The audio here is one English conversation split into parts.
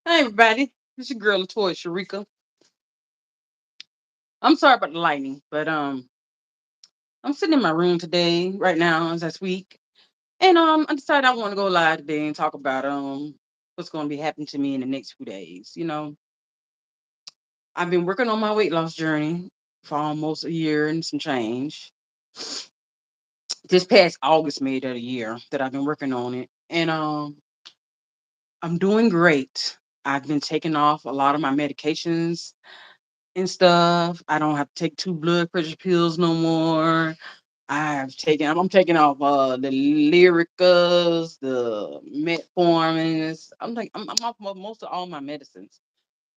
Hey everybody, this your girl LaToya ShaReca. I'm sorry about the lightning, but I'm sitting in my room today, right now as I speak, and I decided I want to go live today and talk about what's going to be happening to me in the next few days. I've been working on my weight loss journey for almost a year and some change. This past August made it a year that I've been working on it, and I'm doing great. I've been taking off a lot of my medications and stuff. I don't have to take two blood pressure pills no more. I'm taking off the Lyricas, the metformins. I'm off most of all my medicines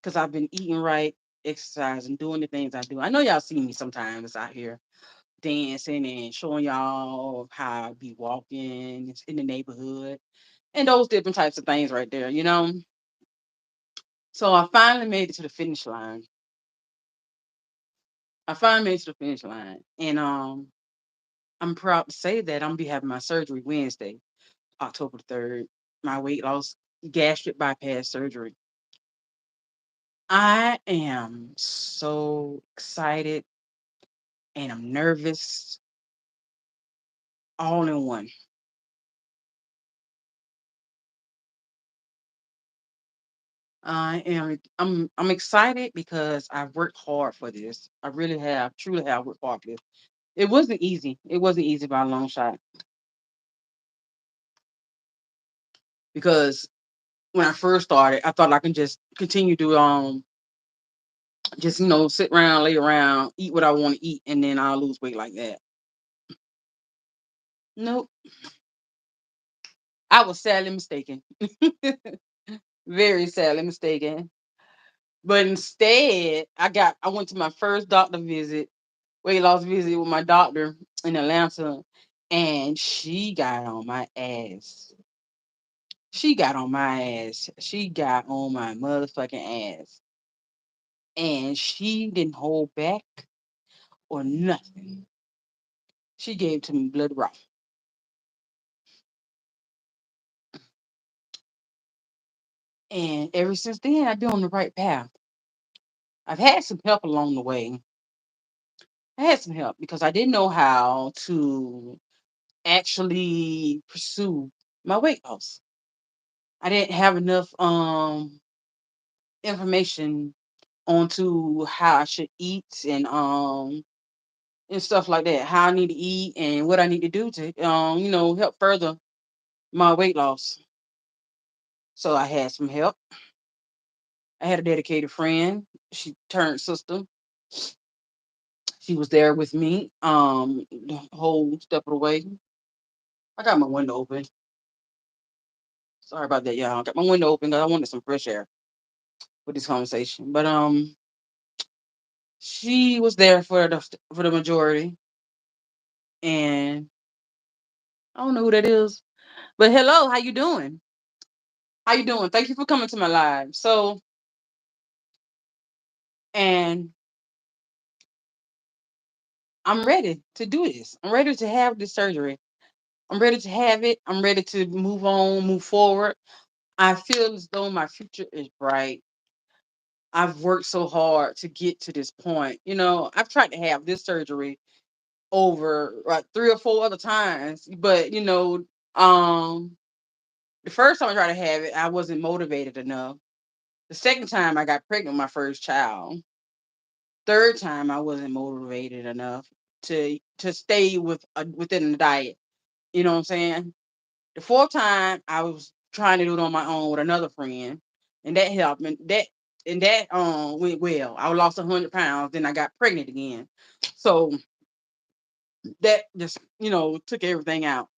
because I've been eating right, exercising, doing the things I do. I know y'all see me sometimes out here dancing and showing y'all how I be walking in the neighborhood and those different types of things right there. So I finally made it to the finish line. I finally made it to the finish line, and I'm proud to say that I'm gonna be having my surgery Wednesday, October 3rd. My weight loss gastric bypass surgery. I am so excited and I'm nervous all in one. I'm excited because I've worked hard for this. I really have, truly have worked hard for this. It wasn't easy. It wasn't easy by a long shot because when I first started, I thought I can just continue to just sit around, lay around, eat what I want to eat, and then I'll lose weight like that. Nope, I was sadly mistaken. Very sadly mistaken. But instead, I went to my first doctor visit, weight loss visit with my doctor in Atlanta, and she got on my ass. She got on my ass. She got on my motherfucking ass. And she didn't hold back or nothing. She gave to me blood raw. And ever since then, I've been on the right path. I've had some help along the way. I had some help because I didn't know how to actually pursue my weight loss. I didn't have enough information onto how I should eat and stuff like that. How I need to eat and what I need to do to help further my weight loss. So I had some help. I had a dedicated friend. She turned sister. She was there with me the whole step of the way. I got my window open. Sorry about that, y'all. I got my window open because I wanted some fresh air with this conversation. But she was there for the majority, and I don't know who that is. But hello, how you doing? How you doing? Thank you for coming to my live. So, and I'm ready to do this. I'm ready to have this surgery. I'm ready to have it. I'm ready to move on, move forward. I feel as though my future is bright. I've worked so hard to get to this point. I've tried to have this surgery over like three or four other times, but the first time I tried to have it, I wasn't motivated enough. The second time I got pregnant with my first child. Third time I wasn't motivated enough to stay within the diet. You know what I'm saying? The fourth time I was trying to do it on my own with another friend, and that helped. And that went well. I lost 100 pounds. Then I got pregnant again. So that just took everything out.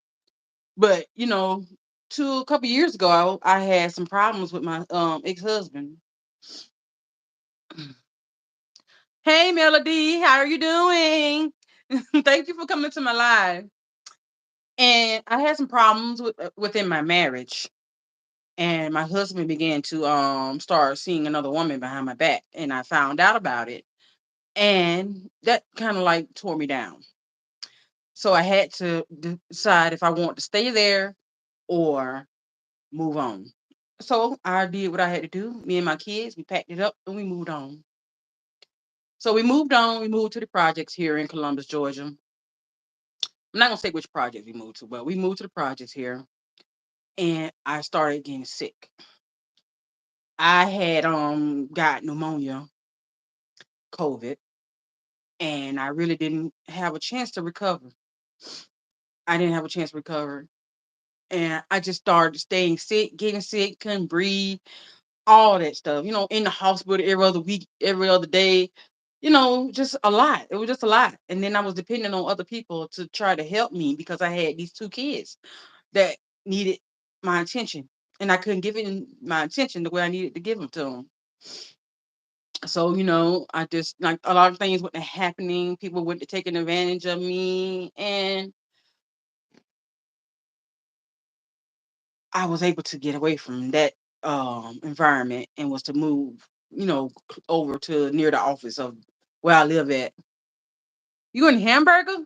But a couple years ago, I had some problems with my ex-husband. Hey, Melody, how are you doing? Thank you for coming to my live. And I had some problems within my marriage, and my husband began to start seeing another woman behind my back, and I found out about it, and that kind of like tore me down. So I had to decide if I want to stay there or move on. So I did what I had to do. Me and my kids, we packed it up and we moved on. So we moved on. We moved to the projects here in Columbus, Georgia. I'm not gonna say which project we moved to, but we moved to the projects here, and I started getting sick. I had got pneumonia, COVID, and I really didn't have a chance to recover. I didn't have a chance to recover, and I just started staying sick, getting sick, couldn't breathe, all that stuff. In the hospital every other week, every other day. Just a lot. It was just a lot, and then I was depending on other people to try to help me because I had these two kids that needed my attention, and I couldn't give it my attention the way I needed to give them to them. So, I just like a lot of things were happening. People were taking advantage of me, and I was able to get away from that environment and was to move, over to near the office of where I live at. You in Hamburger?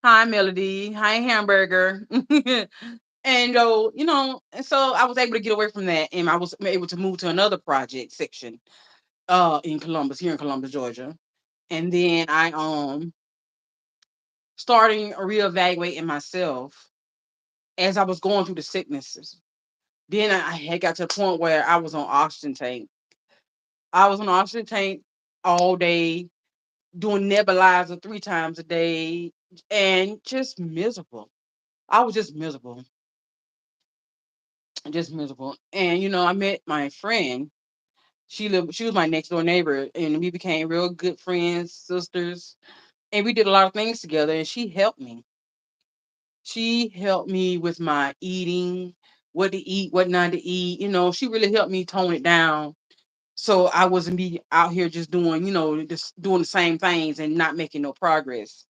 Hi, Melody. Hi, Hamburger. And so I was able to get away from that, and I was able to move to another project section in Columbus, here in Columbus, Georgia. And then I starting reevaluating myself as I was going through the sicknesses. Then I had got to a point where I was on oxygen tank. I was on oxygen tank all day, doing nebulizer 3 times a day, and just miserable. I was just miserable. And I met my friend. She was my next door neighbor, and we became real good friends, sisters, and we did a lot of things together. And she helped me. She helped me with my eating, what to eat, what not to eat. She really helped me tone it down, so I wasn't be out here just doing the same things and not making no progress.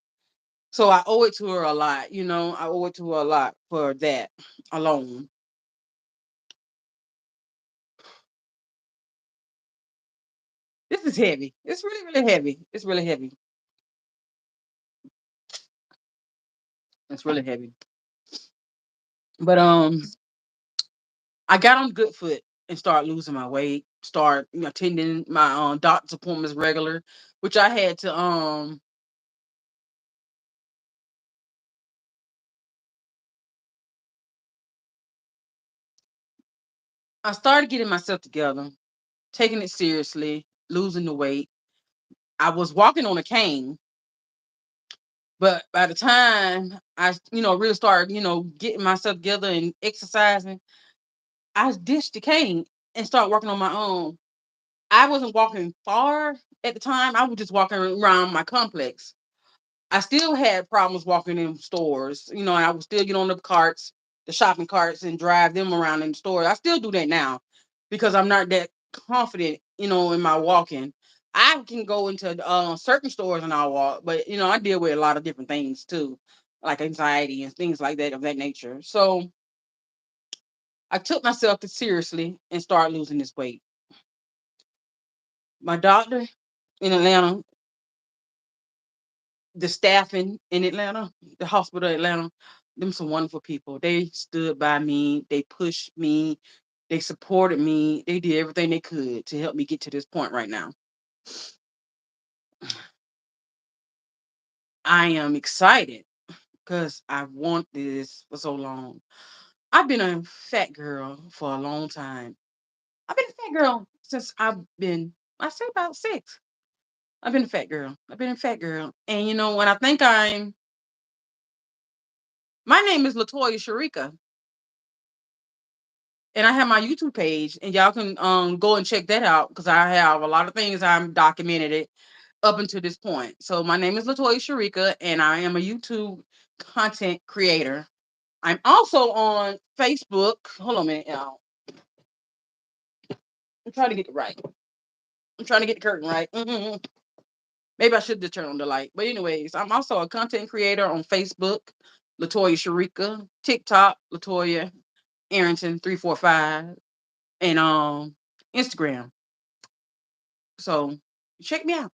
So I owe it to her a lot. I owe it to her a lot for that alone. This is heavy. It's really, really heavy. It's really heavy. It's really heavy. But I got on good foot and started losing my weight. Start attending my doctor's appointments regular, which I had to I started getting myself together, taking it seriously, losing the weight. I was walking on a cane, but by the time I, really started, getting myself together and exercising, I ditched the cane and started working on my own. I wasn't walking far at the time. I was just walking around my complex. I still had problems walking in stores, and I would still get on the carts, the shopping carts, and drive them around in the store. I still do that now because I'm not that confident, in my walking. I can go into certain stores and I'll walk, but I deal with a lot of different things too, like anxiety and things like that of that nature. So I took myself seriously and started losing this weight. My doctor in Atlanta, the staff in Atlanta, the hospital in Atlanta, them some wonderful people. They stood by me, they pushed me, they supported me, they did everything they could to help me get to this point right now. I am excited because I've wanted this for so long. I've been a fat girl for a long time. I've been a fat girl since I say about six. I've been a fat girl. I've been a fat girl. And when I think my name is LaToya ShaReca. And I have my YouTube page, and y'all can go and check that out because I have a lot of things I'm documented it up until this point. So my name is LaToya ShaReca, and I am a YouTube content creator. I'm also on Facebook. Hold on a minute, y'all. I'm trying to get it right. I'm trying to get the curtain right. Maybe I should just turn on the light. But anyways, I'm also a content creator on Facebook, LaToya ShaReca, TikTok, LaToya Arrington 345, and Instagram. So check me out.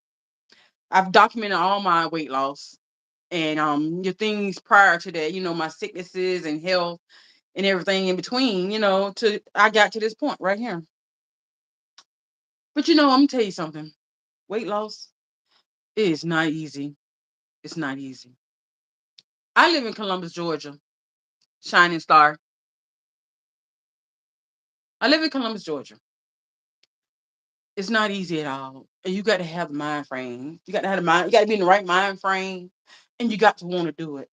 I've documented all my weight loss. and your things prior to that, my sicknesses and health and everything in between, to I got to this point right here. But I'm gonna tell you something. Weight loss is not easy. It's not easy. I live in Columbus, Georgia. Shining star. I live in Columbus, Georgia. It's not easy at all. And you got to have the mind frame. You got to have the mind, you got to be in the right mind frame, and you got to want to do it.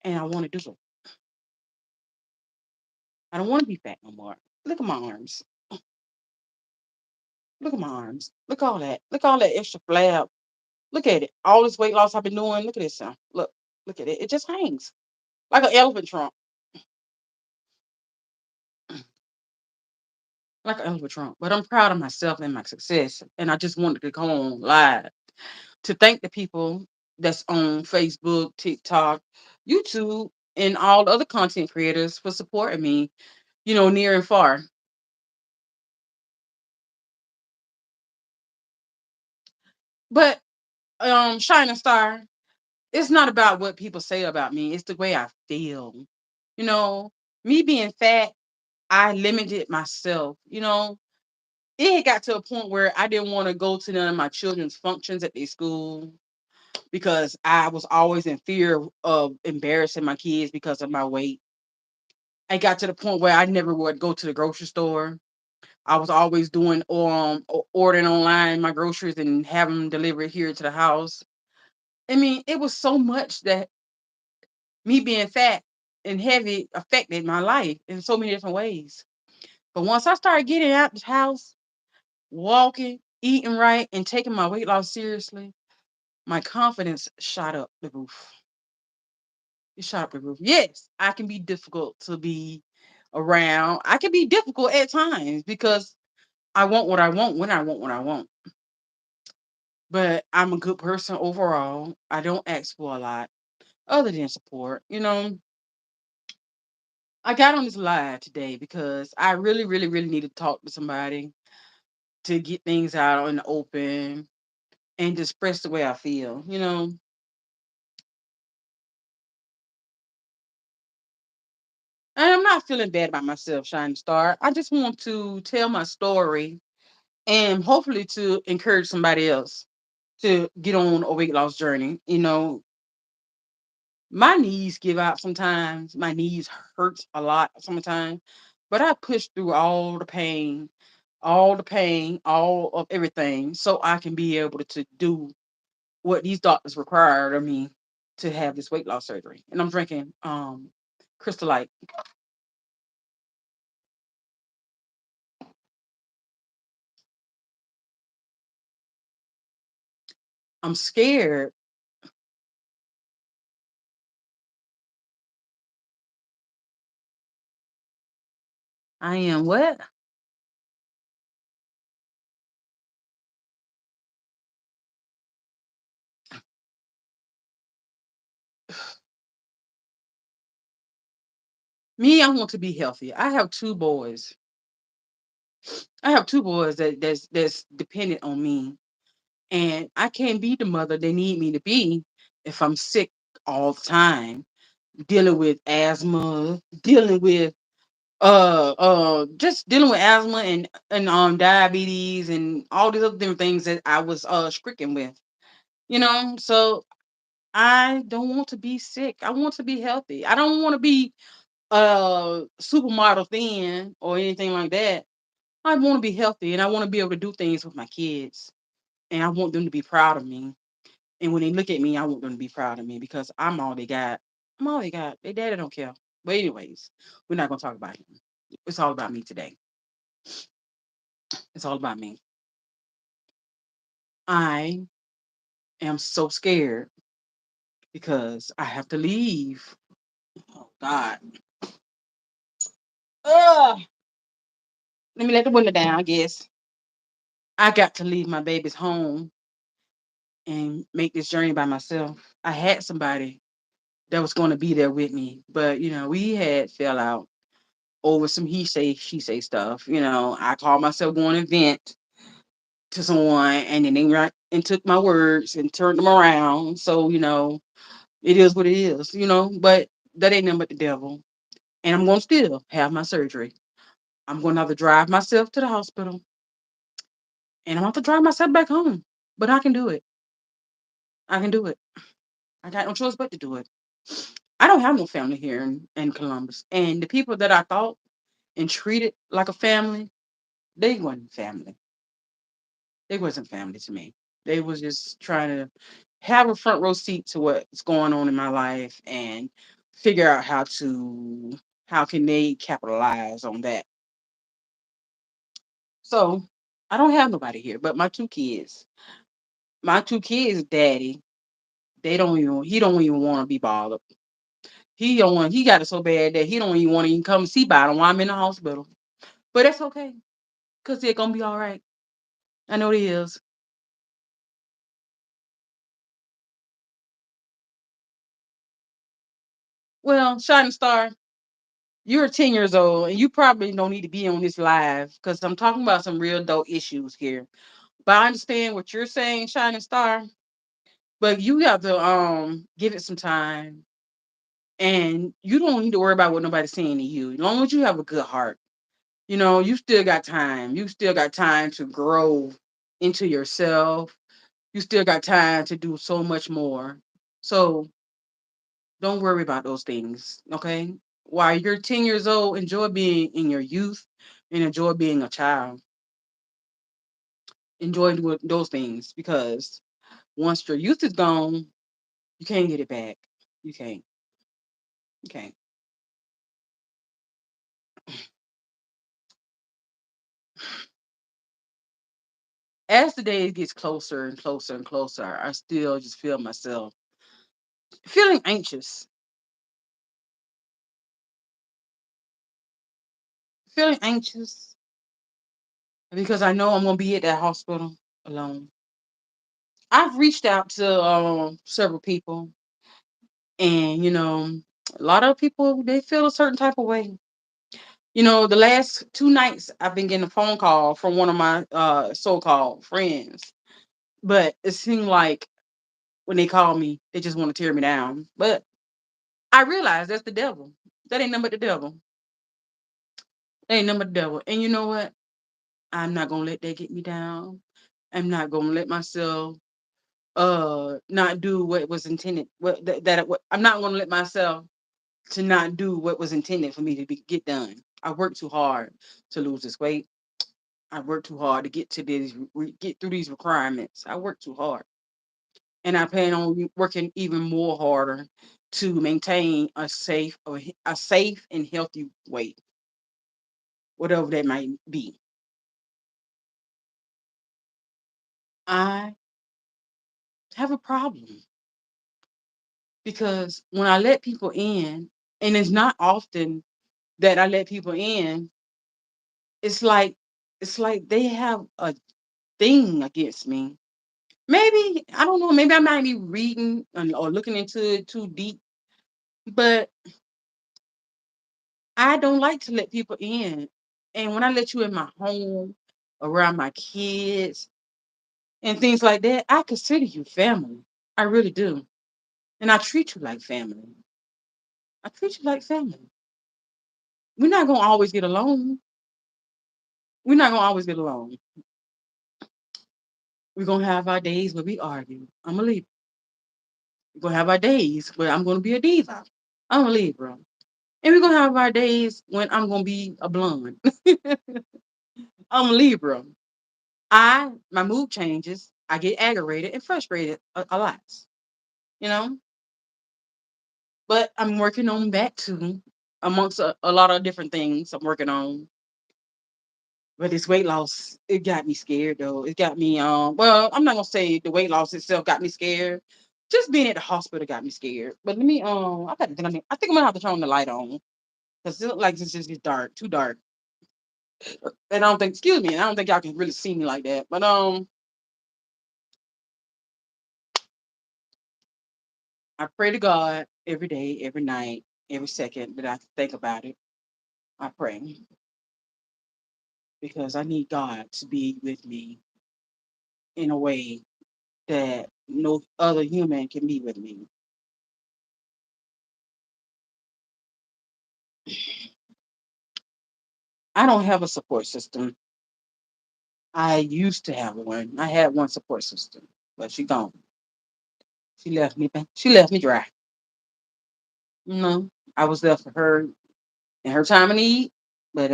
And I want to do it. I don't want to be fat no more. Look at my arms. Look at my arms. Look all that. Look all that extra flab. Look at it. All this weight loss I've been doing. Look at this now. Look at it. It just hangs like an elephant trunk. Like an elephant trunk. But I'm proud of myself and my success. And I just wanted to come on live to thank the people that's on Facebook, TikTok, YouTube, and all the other content creators for supporting me, near and far. But Shining Star, it's not about what people say about me. It's the way I feel. You know, me being fat, I limited myself. It had got to a point where I didn't want to go to none of my children's functions at their school because I was always in fear of embarrassing my kids because of my weight. I got to the point where I never would go to the grocery store. I was always doing ordering online my groceries and having them delivered here to the house. I mean, it was so much that me being fat and heavy affected my life in so many different ways. But once I started getting out the house, walking, eating right, and taking my weight loss seriously, my confidence shot up the roof. It shot up the roof. Yes, I can be difficult to be around. I can be difficult at times because I want what I want when I want what I want. But I'm a good person overall. I don't ask for a lot other than support. I got on this live today because I really, really, really need to talk to somebody to get things out in the open and to express the way I feel. And I'm not feeling bad about myself, Shining Star. I just want to tell my story and hopefully to encourage somebody else to get on a weight loss journey. My knees give out sometimes. My knees hurt a lot sometimes. But I push through all the pain, all of everything, so I can be able to do what these doctors required of me to have this weight loss surgery. And I'm drinking Crystal Light. I'm scared. I am what? Me, I want to be healthy. I have two boys. I have two boys that's dependent on me. And I can't be the mother they need me to be if I'm sick all the time, dealing with asthma, dealing with just dealing with asthma and diabetes and all these other different things that I was stricken with. So I don't want to be sick. I want to be healthy. I don't want to be supermodel thin or anything like that. I want to be healthy and I want to be able to do things with my kids. And I want them to be proud of me. And when they look at me, I want them to be proud of me because I'm all they got. I'm all they got. Their daddy don't care. But anyways, we're not gonna talk about him. It's all about me today. It's all about me. I am so scared because I have to leave. Oh God. Ugh. Let me let the window down, I guess. I got to leave my baby's home and make this journey by myself. I had somebody that was going to be there with me, but we had fell out over some he say she say stuff. I call myself going to vent to someone, and then they right and took my words and turned them around. So, it is what it is, but that ain't nothing but the devil. And I'm gonna still have my surgery. I'm gonna have to drive myself to the hospital, and I'm gonna have to drive myself back home. But I can do it. I can do it. I got no choice but to do it. I don't have no family here in Columbus. And the people that I thought and treated like a family, they weren't family. They wasn't family to me. They was just trying to have a front row seat to what's going on in my life and figure out how can they capitalize on that. So I don't have nobody here but my two kids. My two kids, daddy, he don't even want to be bothered. He got it so bad that he don't even want to even come see about him while I'm in the hospital. But that's okay, because they're gonna be all right. I know they is. Well, Shining Star, you're 10 years old and you probably don't need to be on this live because I'm talking about some real adult issues here. But I understand what you're saying, Shining Star. But you have to give it some time, and you don't need to worry about what nobody's saying to you. As long as you have a good heart, you still got time. You still got time to grow into yourself. You still got time to do so much more. So don't worry about those things, okay? While you're 10 years old, enjoy being in your youth and enjoy being a child. Enjoy doing those things because once your youth is gone, you can't get it back. You can't. You can't. As the day gets closer and closer and closer, I still just feel myself feeling anxious. Feeling anxious because I know I'm gonna be at that hospital alone. I've reached out to several people, and a lot of people they feel a certain type of way. The last 2 nights I've been getting a phone call from one of my so-called friends, but it seemed like when they call me, they just want to tear me down. But I realize that's the devil. That ain't nothing but the devil. That ain't nothing but the devil. And you know what? I'm not gonna let that get me down. I'm not gonna let myself not do what was intended. I'm not gonna let myself to not do what was intended for me to get done. I worked too hard to lose this weight. I worked too hard to get through these requirements. I worked too hard, and I plan on working even more harder to maintain a safe and healthy weight, whatever that might be. I have a problem because when I let people in, and it's not often that I let people in, it's like they have a thing against me. Maybe I don't know. Maybe I might be reading or looking into it too deep, but I don't like to let people in. And when I let you in my home, around my kids, and things like that, I consider you family. I really do. And I treat you like family. I treat you like family. We're not going to always get along. We're not going to always get along. We're going to have our days where we argue. I'm going to leave. We're going to have our days where I'm going to be a diva. I'm going to leave, bro. And we're going to have our days when I'm going to be a blonde. I'm a Libra. My mood changes. I get aggravated and frustrated a lot, you know. But I'm working on that too, amongst a lot of different things I'm working on. But this weight loss, it got me scared though. It got me well, I'm not gonna say the weight loss itself got me scared. Just being at the hospital got me scared. But let me I think I'm gonna have to turn the light on because it look like it's just dark, too dark. And I don't think, excuse me, I don't think y'all can really see me like that. But I pray to God every day, every night, every second that I think about it. I pray because I need God to be with me. in a way that no other human can be with me. I don't have a support system. I used to have one. I had one support system, but she gone. She left me. She left me dry. No, I was there for her in her time of need, but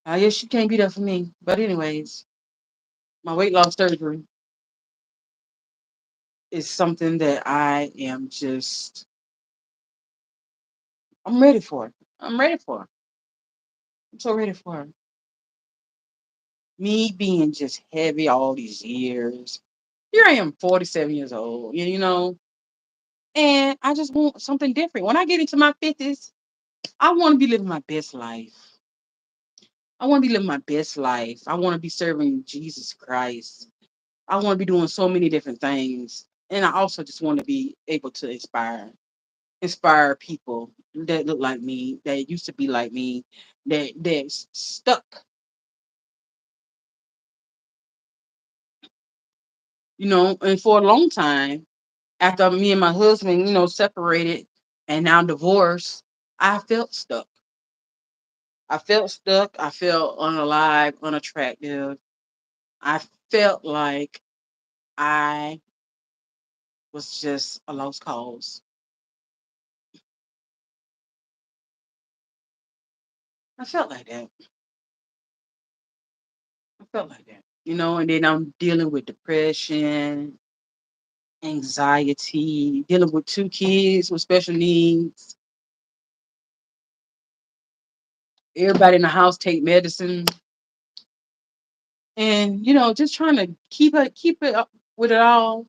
I guess she can't be there for me. But anyways, my weight loss surgery is something that I am just. I'm ready for it. I'm ready for it. I'm so ready for it. Me being just heavy all these years. Here I am, 47 years old. And I just want something different. When I get into my 50s, I want to be living my best life. I want to be living my best life. I want to be serving Jesus Christ. I want to be doing so many different things. And I also just want to be able to inspire people that look like me, that used to be like me, that's stuck, and for a long time, after me and my husband, separated and now divorced, I felt stuck. I felt stuck. I felt unalive, unattractive. I felt like I was just a lost cause. I felt like that. I felt like that. And then I'm dealing with depression, anxiety, dealing with two kids with special needs. Everybody in the house take medicine. And, just trying to keep it up with it all,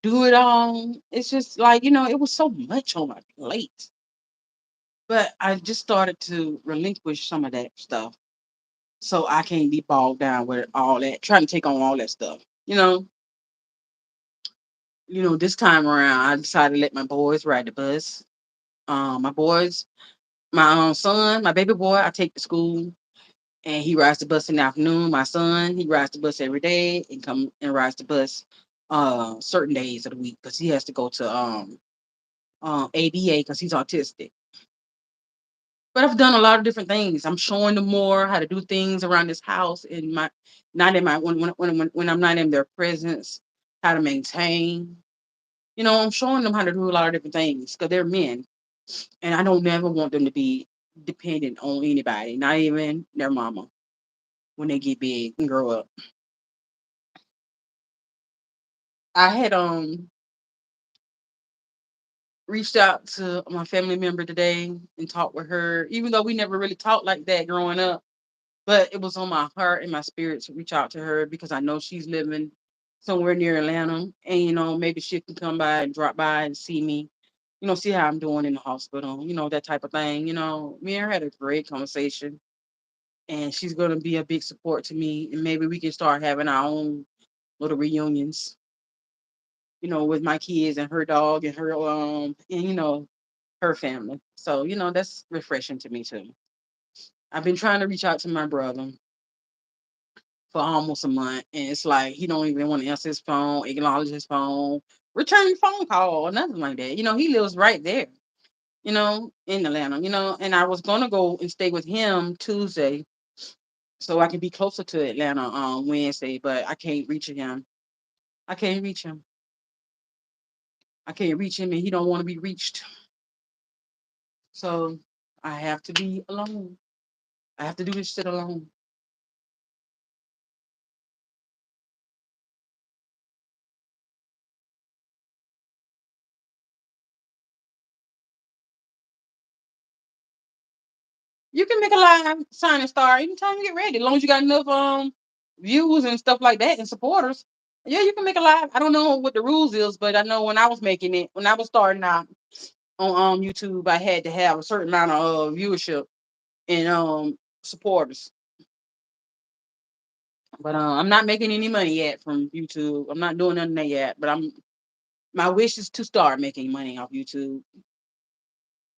do it all. It's just like, it was so much on my plate. But I just started to relinquish some of that stuff so I can't be bogged down with all that, trying to take on all that stuff. This time around, I decided to let my boys ride the bus. My boys, my son, my baby boy, I take to school and he rides the bus in the afternoon. My son, he rides the bus every day and come and rides the bus certain days of the week because he has to go to ABA because he's autistic. But I've done a lot of different things. I'm showing them more how to do things around this house in my not in my when I'm not in their presence, how to maintain. I'm showing them how to do a lot of different things because they're men, and I don't never want them to be dependent on anybody, not even their mama, when they get big and grow up. I had reached out to my family member today and talked with her, even though we never really talked like that growing up. But it was on my heart and my spirit to reach out to her because I know she's living somewhere near Atlanta. And, maybe she can come by and drop by and see me, see how I'm doing in the hospital, that type of thing. Me and her had a great conversation. And she's going to be a big support to me. And maybe we can start having our own little reunions, with my kids and her dog and her family. So, that's refreshing to me too. I've been trying to reach out to my brother for almost a month, and it's like he don't even want to answer his phone, acknowledge his phone, return phone call, or nothing like that. He lives right there, in Atlanta, and I was gonna go and stay with him Tuesday so I can be closer to Atlanta on Wednesday, but I can't reach him. I can't reach him. I can't reach him, and he don't want to be reached. So I have to be alone. I have to do this shit alone. You can make a live signing star anytime you get ready, as long as you got enough views and stuff like that and supporters. Yeah, you can make a live. I don't know what the rules is, but I know when I was making it, when I was starting out on YouTube, I had to have a certain amount of viewership and supporters. But I'm not making any money yet from YouTube. I'm not doing nothing yet. But my wish is to start making money off YouTube.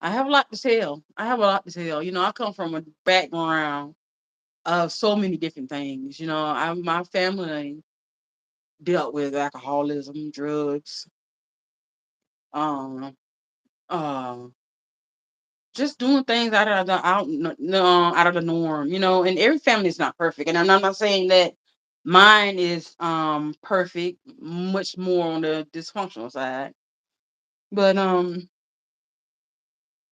I have a lot to tell. I have a lot to tell. I come from a background So many different things. My family dealt with alcoholism, drugs, um, uh, just doing things out of the norm. And every family is not perfect, and I'm not saying that mine is perfect, much more on the dysfunctional side. But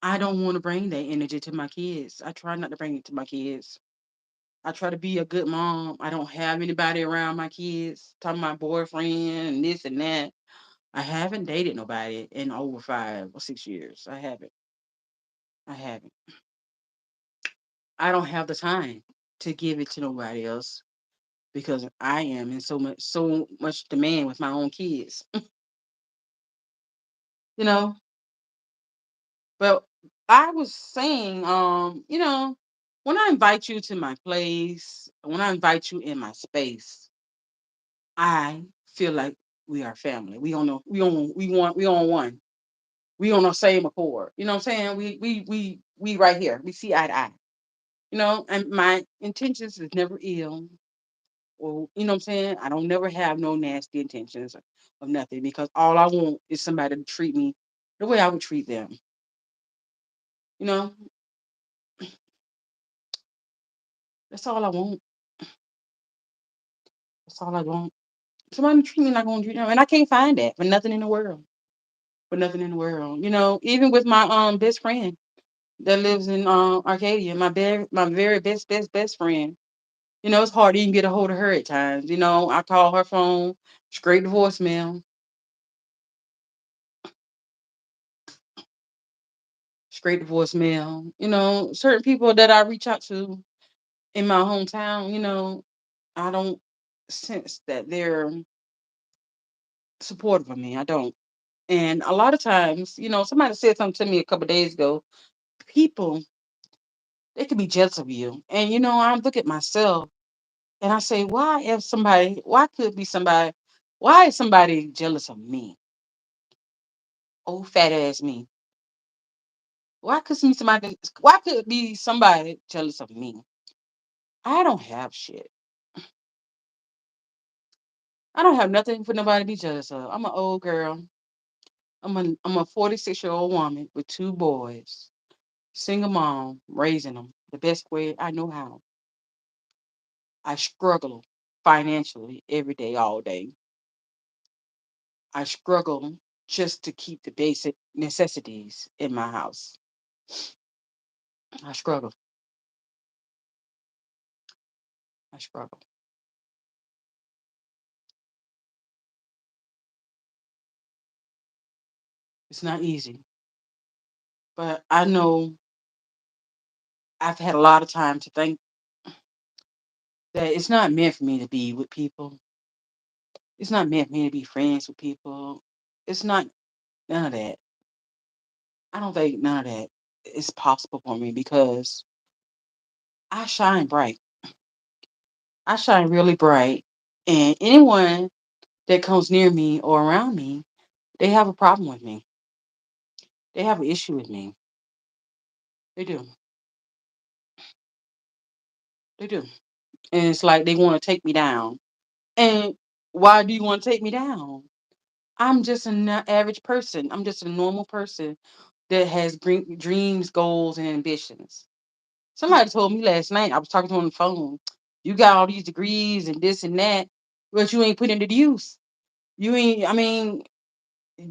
I don't want to bring that energy to my kids. I try not to bring it to my kids. I try to be a good mom. I don't have anybody around my kids. Talking my boyfriend and this and that. I haven't dated nobody in over 5 or 6 years. I haven't. I haven't. I don't have the time to give it to nobody else because I am in so much demand with my own kids. You know. But I was saying, when I invite you to my place, when I invite you in my space, I feel like we are family. We on one. We on the same accord. You know what I'm saying? We right here. We see eye to eye. And my intentions is never ill. Or you know what I'm saying? I don't never have no nasty intentions of nothing because all I want is somebody to treat me the way I would treat them. You know, that's all I want. That's all I want. Somebody treat me like I'm gonna treat them, and I can't find that for nothing in the world. For nothing in the world. Even with my best friend that lives in Arcadia, my very best friend. It's hard to even get a hold of her at times. I call her phone, straight to voicemail, straight to voicemail. Certain people that I reach out to in my hometown, I don't sense that they're supportive of me. I don't. And a lot of times, somebody said something to me a couple days ago. People, they could be jealous of you. And I look at myself and I say, why is somebody jealous of me? Old fat ass me. Why could be somebody jealous of me? I don't have shit. I don't have nothing for nobody to be jealous of. I'm an old girl. I'm a 46-year-old woman with 2 boys, single mom, raising them the best way I know how. I struggle financially every day, all day. I struggle just to keep the basic necessities in my house. I struggle. I struggle. It's not easy, but I know I've had a lot of time to think that it's not meant for me to be with people. It's not meant for me to be friends with people. It's not none of that. I don't think none of that is possible for me because I shine bright. I shine really bright. And anyone that comes near me or around me, they have a problem with me. They have an issue with me. They do. They do. And it's like they want to take me down. And why do you want to take me down? I'm just an average person. I'm just a normal person that has dreams, goals, and ambitions. Somebody told me last night, I was talking to him on the phone, you got all these degrees and this and that, but you ain't put into the use. You ain't, I mean,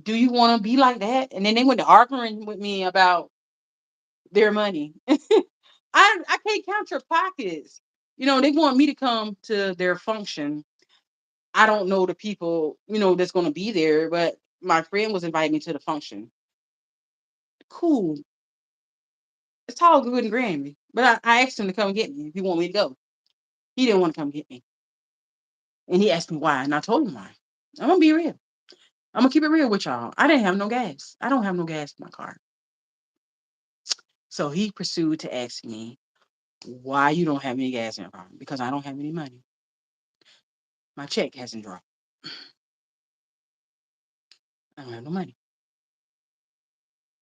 do you want to be like that? And then they went to arguing with me about their money. I can't count your pockets. They want me to come to their function. I don't know the people, that's going to be there, but my friend was inviting me to the function. Cool. It's all good and grandy. But I asked him to come get me if he want me to go. He didn't want to come get me. And he asked me why. And I told him why. I'm going to be real. I'm going to keep it real with y'all. I didn't have no gas. I don't have no gas in my car. So he pursued to ask me why you don't have any gas in your car. Because I don't have any money. My check hasn't dropped. I don't have no money.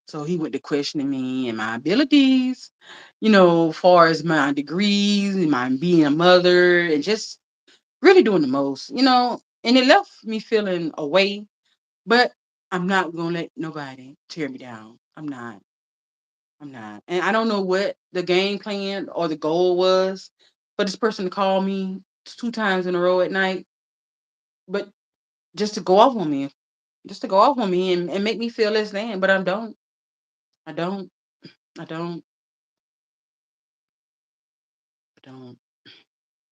So he went to questioning me and my abilities, far as my degrees and my being a mother and just really doing the most, and it left me feeling away, but I'm not gonna let nobody tear me down. I'm not. I'm not. And I don't know what the game plan or the goal was for this person to call me 2 times in a row at night, but just to go off on me, just to go off on me and make me feel less than. But I don't. I don't. I don't. I don't.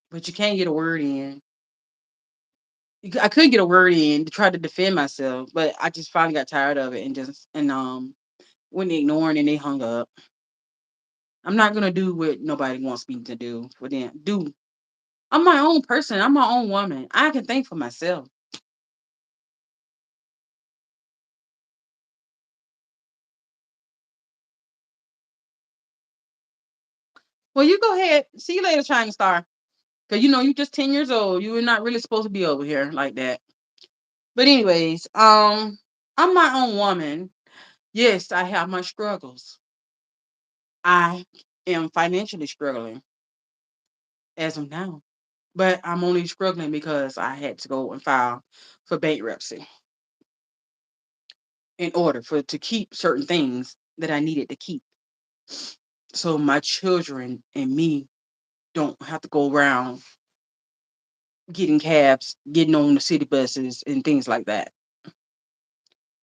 But you can't get a word in. I could get a word in to try to defend myself, but I just finally got tired of it and went ignoring and they hung up. I'm not gonna do what nobody wants me to do for them. I'm my own person. I'm my own woman. I can think for myself. Well, you go ahead. See you later, China Star. Cause you just 10 years old. You were not really supposed to be over here like that. But anyways, I'm my own woman. Yes, I have my struggles. I am financially struggling as of now. But I'm only struggling because I had to go and file for bankruptcy in order for to keep certain things that I needed to keep. So my children and me don't have to go around getting cabs, getting on the city buses and things like that.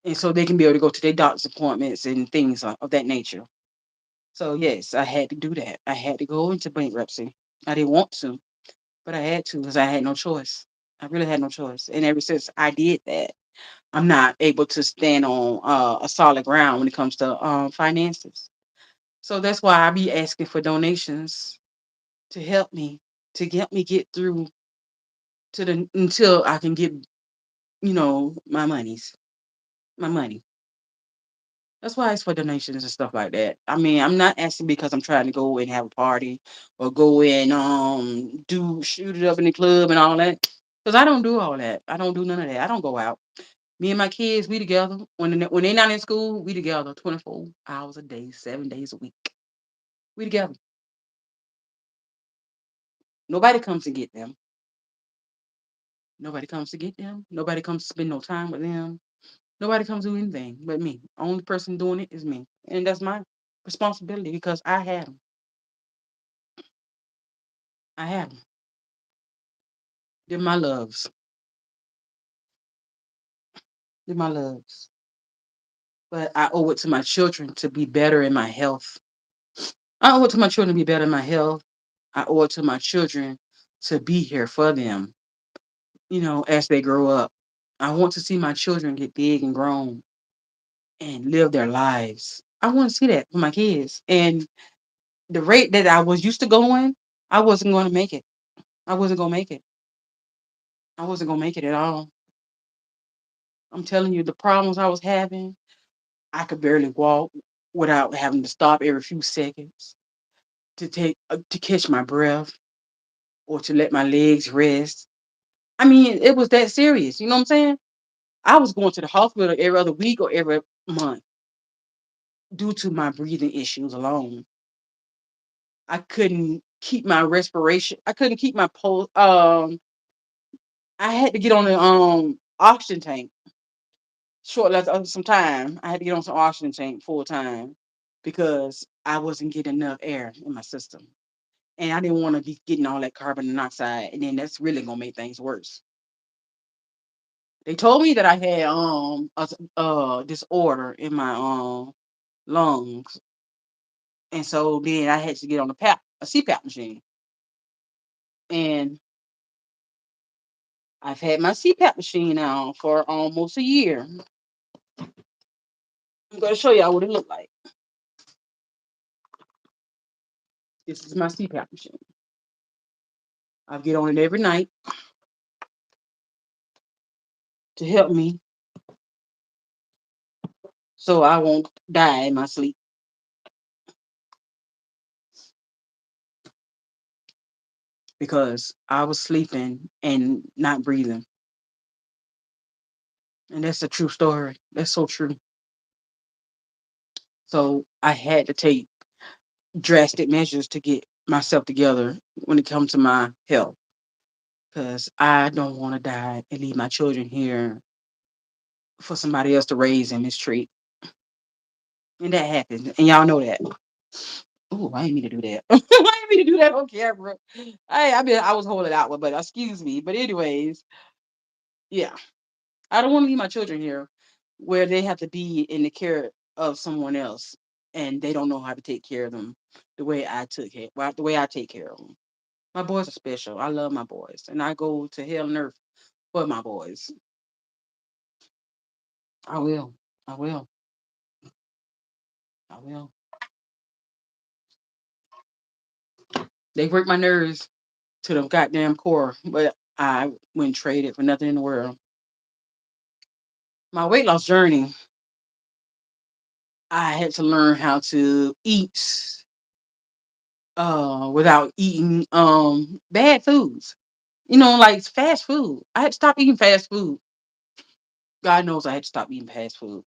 And so they can be able to go to their doctor's appointments and things of that nature. So yes, I had to do that. I had to go into bankruptcy. I didn't want to, but I had to because I had no choice. I really had no choice. And ever since I did that, I'm not able to stand on a solid ground when it comes to finances. So that's why I be asking for donations to help me to help me get through to the until I can get my money. That's why I ask for donations and stuff like that. I mean, I'm not asking because I'm trying to go and have a party or go and do shoot it up in the club and all that. Because I don't do all that. I don't do none of that. I don't go out. Me and my kids, we together. When they're not in school, we together 24 hours a day, 7 days a week. We together. Nobody comes to get them. Nobody comes to get them. Nobody comes to spend no time with them. Nobody comes to do anything but me. Only person doing it is me. And that's my responsibility because I had them. I had them. They're my loves. They're my loves. But I owe it to my children to be better in my health. I owe it to my children to be better in my health. I owe it to my children to be here for them, as they grow up. I want to see my children get big and grown and live their lives. I want to see that for my kids. And the rate that I was used to going, I wasn't going to make it. I wasn't going to make it. I wasn't going to make it at all. I'm telling you, the problems I was having, I could barely walk without having to stop every few seconds to catch my breath or to let my legs rest. I mean, it was that serious. You know what I'm saying? I was going to the hospital every other week or every month due to my breathing issues alone. I couldn't keep my respiration. I couldn't keep my pulse. I had to get on the oxygen tank shortly after some time. I had to get on some oxygen tank full time because I wasn't getting enough air in my system. And I didn't want to be getting all that carbon monoxide, and then that's really gonna make things worse. They told me that I had a disorder in my lungs, and so then I had to get on a CPAP machine. And I've had my CPAP machine now for almost a year. I'm gonna show y'all what it looked like. This is my CPAP machine. I get on it every night to help me so I won't die in my sleep because I was sleeping and not breathing. And that's a true story. That's so true. So I had to take drastic measures to get myself together when it comes to my health, because I don't want to die and leave my children here for somebody else to raise and mistreat. And that happens. And y'all know that. Oh, I didn't mean to do that. I didn't mean to do that on camera. I was holding out, but excuse me. But anyways, yeah. I don't want to leave my children here where they have to be in the care of someone else and they don't know how to take care of them the way I take care of them. My boys are special. I love my boys, and I go to hell and earth for my boys. I will. I will. I will. They work my nerves to the goddamn core, but I wouldn't trade it for nothing in the world. My weight loss journey, I had to learn how to eat without eating bad foods. Like fast food. I had to stop eating fast food. God knows I had to stop eating fast food.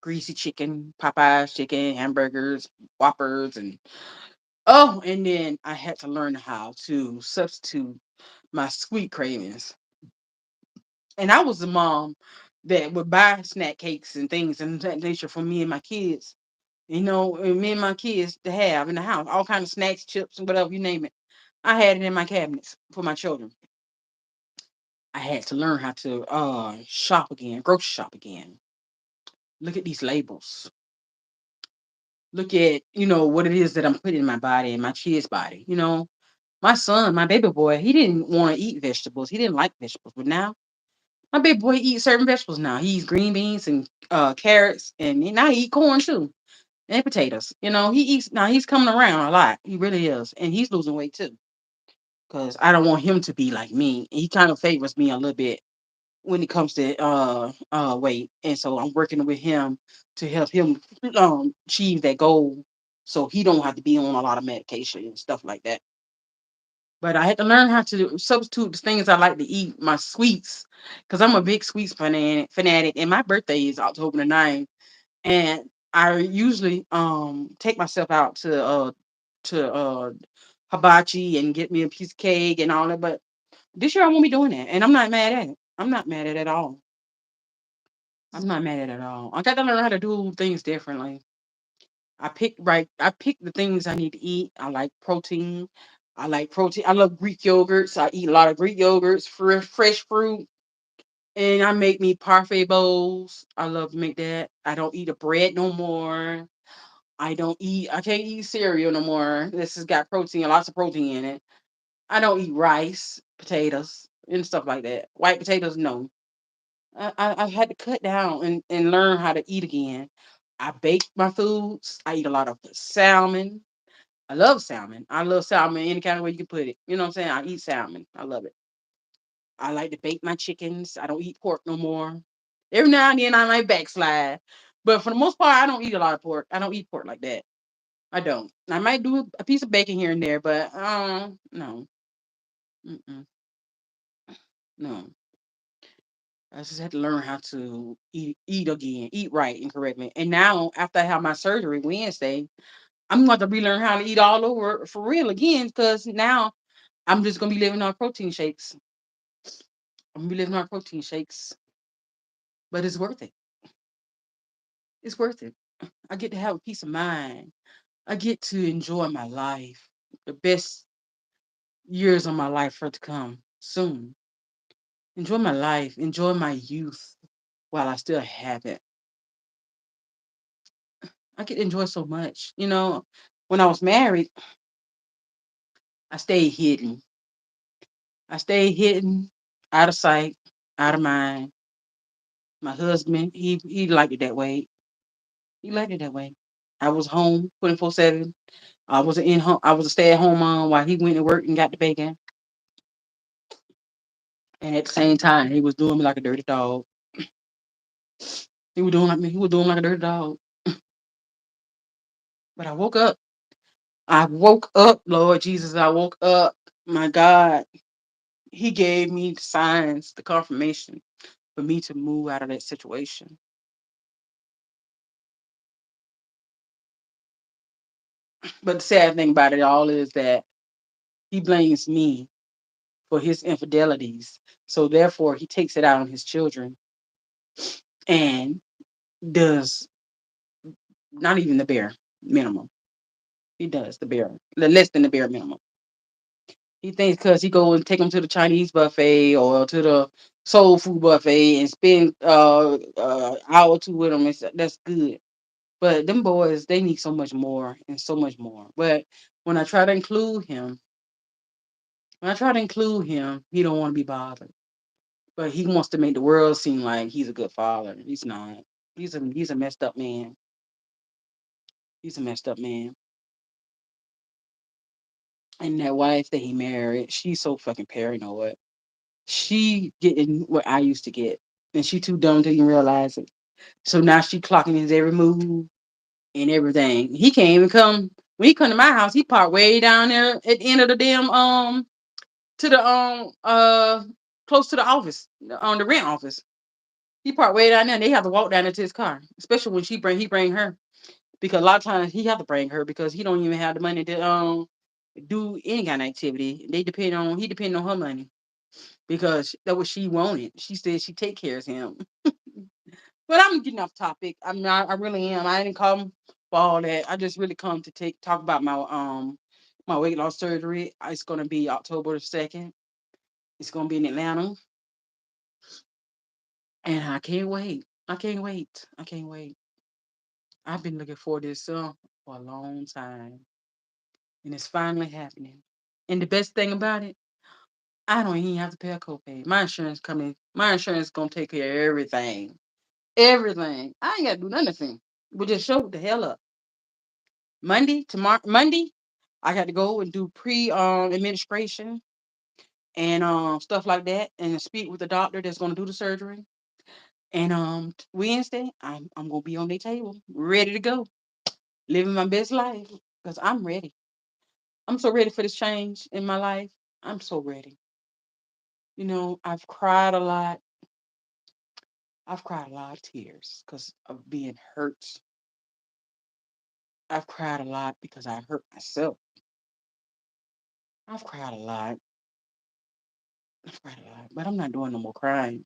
Greasy chicken, Popeyes chicken, hamburgers, Whoppers, and then I had to learn how to substitute my sweet cravings. And I was the mom that would buy snack cakes and things and that nature for me and my kids. And me and my kids to have in the house, all kind of snacks, chips, and whatever you name it. I had it in my cabinets for my children. I had to learn how to shop again, grocery shop again. Look at these labels. Look at, what it is that I'm putting in my body and my kid's body. My son, my baby boy, he didn't want to eat vegetables. He didn't like vegetables. But now my baby boy eats certain vegetables now. He eats green beans and carrots, and now he eat corn too and potatoes. He eats now. He's coming around a lot. He really is, and he's losing weight too. Because I don't want him to be like me. He kind of favors me a little bit when it comes to weight, and so I'm working with him to help him achieve that goal, so he don't have to be on a lot of medication and stuff like that. But I had to learn how to substitute the things I like to eat, my sweets, because I'm a big sweets fanatic, and my birthday is October the 9th. And I usually take myself out to hibachi and get me a piece of cake and all that. But this year I won't be doing that, and I'm not mad at it. I'm not mad at it at all. I'm not mad at it at all. I got to learn how to do things differently. I pick the things I need to eat. I like protein. I like protein. I love Greek yogurts. I eat a lot of Greek yogurts, fresh fruit. And I make me parfait bowls. I love to make that. I don't eat a bread no more. I can't eat cereal no more. This has got protein, lots of protein in it. I don't eat rice, potatoes, and stuff like that. White potatoes, no. I had to cut down and learn how to eat again. I bake my foods. I eat a lot of salmon. I love salmon. I love salmon any kind of way you can put it. You know what I'm saying? I eat salmon. I love it. I like to bake my chickens. I don't eat pork no more. Every now and then I might backslide. But for the most part, I don't eat a lot of pork. I don't eat pork like that. I don't. I might do a piece of bacon here and there, but no. Mm-mm, no. I just had to learn how to eat again, eat right and correctly. And now, after I have my surgery Wednesday, I'm going to relearn how to eat all over for real again, because now I'm just going to be living on protein shakes. I'm going to be living on protein shakes, but it's worth it. It's worth it. I get to have a peace of mind. I get to enjoy my life. The best years of my life are to come soon. Enjoy my life. Enjoy my youth while I still have it. I get to enjoy so much. When I was married, I stayed hidden. I stayed hidden, out of sight, out of mind. My husband, he liked it that way. He liked it that way. I was home 24/7. I was in home. I was a stay at home mom while he went to work and got the bacon. And at the same time, he was doing me like a dirty dog. He was doing like me. He was doing like a dirty dog. But I woke up. I woke up, Lord Jesus. I woke up. My God, He gave me the signs, the confirmation for me to move out of that situation. But the sad thing about it all is that he blames me for his infidelities. So therefore, he takes it out on his children and does not even the bare minimum. He does the less than the bare minimum. He thinks because he go and take them to the Chinese buffet or to the soul food buffet and spend hour or two with them, that's good. But them boys, they need so much more and so much more. But when I try to include him, he don't want to be bothered. But he wants to make the world seem like he's a good father. He's not. He's a messed up man. He's a messed up man. And that wife that he married, she's so fucking paranoid. She getting what I used to get, and she too dumb to even realize it. So now she clocking his every move and everything. He can't even come when he come to my house. He park way down there at the end of the damn to the close to the office on the rent office. He park way down there. And they have to walk down into his car, especially when he bring her because a lot of times he have to bring her because he don't even have the money to do any kind of activity. He depend on her money because that what she wanted. She said she take care of him. But I'm getting off topic. I really am. I didn't come for all that. I just really come to talk about my weight loss surgery. It's gonna be October the 2nd. It's gonna be in Atlanta. And I can't wait. I can't wait. I can't wait. I've been looking for this for a long time. And it's finally happening. And the best thing about it, I don't even have to pay a copay. My insurance gonna take care of everything. Everything. I ain't gotta do nothing. But just show the hell up. Monday, I got to go and do pre administration and stuff like that and speak with the doctor that's gonna do the surgery. And Wednesday, I'm gonna be on their table, ready to go, living my best life. Because I'm ready. I'm so ready for this change in my life. I'm so ready. I've cried a lot. I've cried a lot of tears because of being hurt. I've cried a lot because I hurt myself. I've cried a lot. I've cried a lot. But I'm not doing no more crying.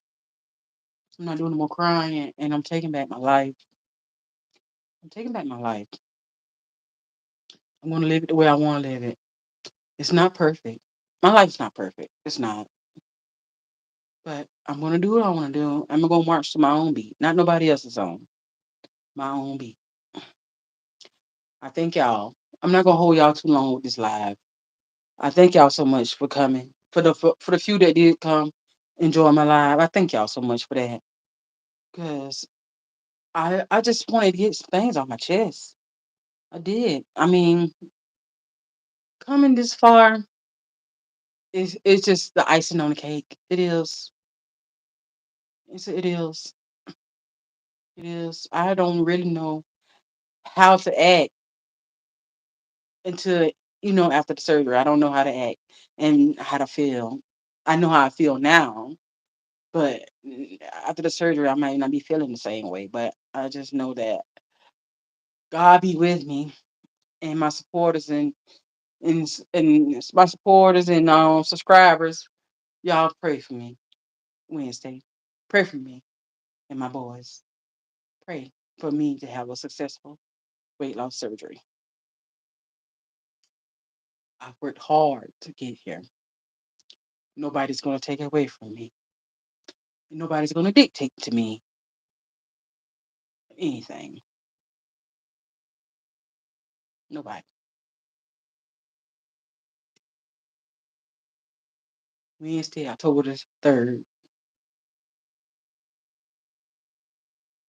I'm not doing no more crying and I'm taking back my life. I'm taking back my life. I'm gonna live it the way I wanna live it. It's not perfect. My life's not perfect. It's not. But I'm gonna do what I wanna do. I'm gonna march to my own beat, not nobody else's own. My own beat. I thank y'all. I'm not gonna hold y'all too long with this live. I thank y'all so much for coming. For the few that did come, enjoy my live. I thank y'all so much for that. Cause I just wanted to get some things off my chest. I did. I mean, coming this far it's just the icing on the cake. It is. It is. It is. I don't really know how to act until after the surgery. I don't know how to act and how to feel. I know how I feel now, but after the surgery, I might not be feeling the same way. But I just know that God be with me and my supporters and my supporters and subscribers. Y'all pray for me Wednesday. Pray for me and my boys. Pray for me to have a successful weight loss surgery. I've worked hard to get here. Nobody's going to take it away from me. Nobody's going to dictate to me anything. Nobody. Wednesday, October the 3rd,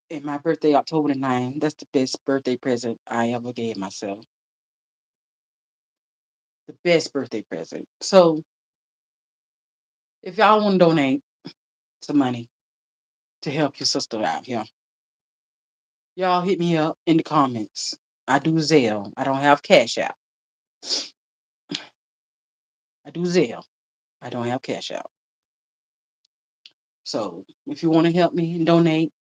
and my birthday, October the 9th. That's the best birthday present I ever gave myself. The best birthday present. So, if y'all want to donate some money to help your sister out here, y'all hit me up in the comments. I do Zelle. I don't have Cash App. I do Zelle. I don't have Cash App. So, if you want to help me and donate,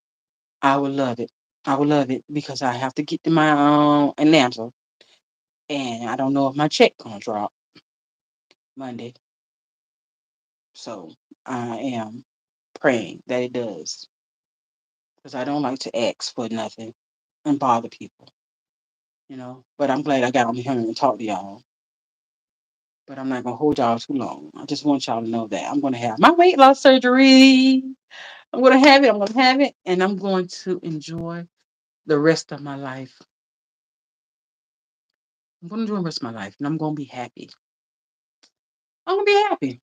I would love it. I would love it because I have to get to my Atlanta and I don't know if my check gonna drop Monday. So I am praying that it does, because I don't like to ask for nothing and bother people, But I'm glad I got on here and talk to y'all. But I'm not gonna hold y'all too long. I just want y'all to know that I'm gonna have my weight loss surgery. I'm gonna have it. I'm gonna have it, and I'm going to enjoy the rest of my life. I'm gonna enjoy the rest of my life, and I'm gonna be happy. I'm gonna be happy.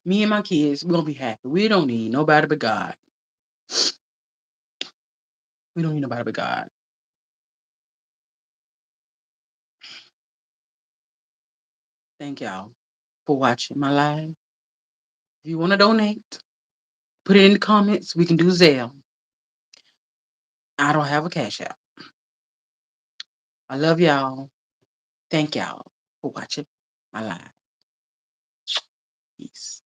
Me and my kids, we're gonna be happy. We don't need nobody but God. We don't need nobody but God. Thank y'all for watching my live. If you want to donate, put it in the comments. We can do Zelle. I don't have a cash app. I love y'all. Thank y'all for watching my live. Peace.